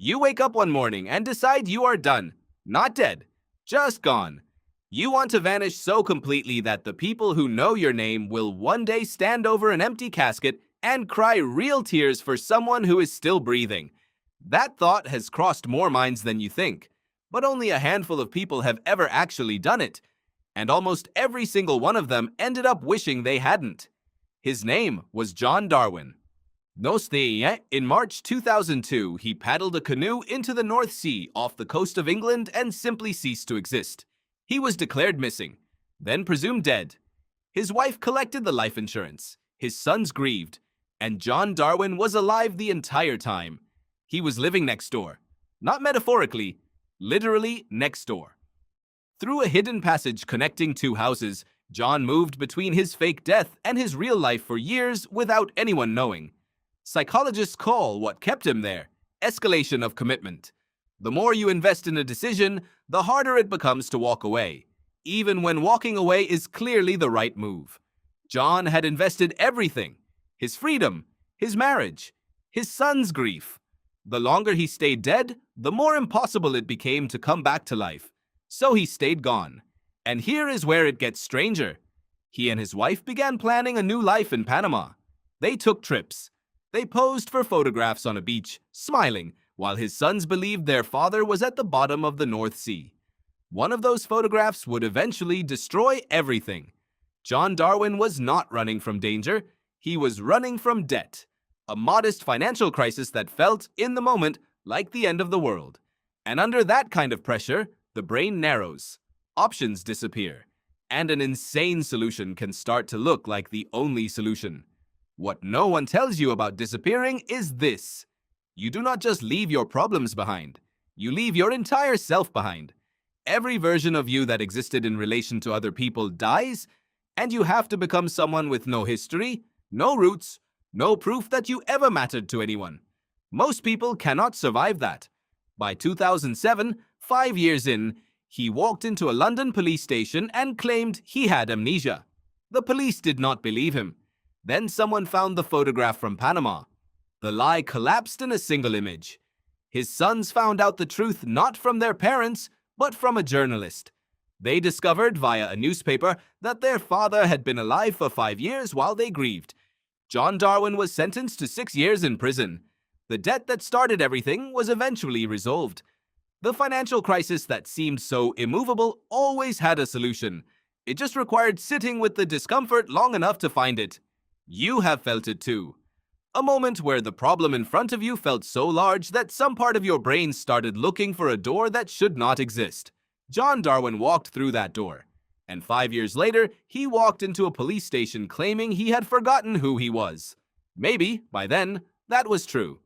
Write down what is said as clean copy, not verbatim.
You wake up one morning and decide you are done. Not dead, just gone. You want to vanish so completely that the people who know your name will one day stand over an empty casket and cry real tears for someone who is still breathing. That thought has crossed more minds than you think, but only a handful of people have ever actually done it, and almost every single one of them ended up wishing they hadn't. His name was John Darwin. In March 2002, he paddled a canoe into the North Sea off the coast of England and simply ceased to exist. He was declared missing, then presumed dead. His wife collected the life insurance, his sons grieved, and John Darwin was alive the entire time. He was living next door. Not metaphorically, literally next door. Through a hidden passage connecting two houses, John moved between his fake death and his real life for years without anyone knowing. Psychologists call what kept him there escalation of commitment. The more you invest in a decision, the harder it becomes to walk away, even when walking away is clearly the right move. John had invested everything: his freedom, his marriage, his son's grief. The longer he stayed dead, the more impossible it became to come back to life. So he stayed gone. And here is where it gets stranger. He and his wife began planning a new life in Panama. They took trips. They posed for photographs on a beach, smiling, while his sons believed their father was at the bottom of the North Sea. One of those photographs would eventually destroy everything. John Darwin was not running from danger. He was running from debt, a modest financial crisis that felt, in the moment, like the end of the world. And under that kind of pressure, the brain narrows, options disappear, and an insane solution can start to look like the only solution. What no one tells you about disappearing is this: you do not just leave your problems behind, you leave your entire self behind. Every version of you that existed in relation to other people dies, and you have to become someone with no history, no roots, no proof that you ever mattered to anyone. Most people cannot survive that. By 2007, 5 years in, he walked into a London police station and claimed he had amnesia. The police did not believe him. Then someone found the photograph from Panama. The lie collapsed in a single image. His sons found out the truth not from their parents, but from a journalist. They discovered via a newspaper that their father had been alive for 5 years while they grieved. John Darwin was sentenced to 6 years in prison. The debt that started everything was eventually resolved. The financial crisis that seemed so immovable always had a solution. It just required sitting with the discomfort long enough to find it. You have felt it too. A moment where the problem in front of you felt so large that some part of your brain started looking for a door that should not exist. John Darwin walked through that door. And 5 years later, he walked into a police station claiming he had forgotten who he was. Maybe, by then, that was true.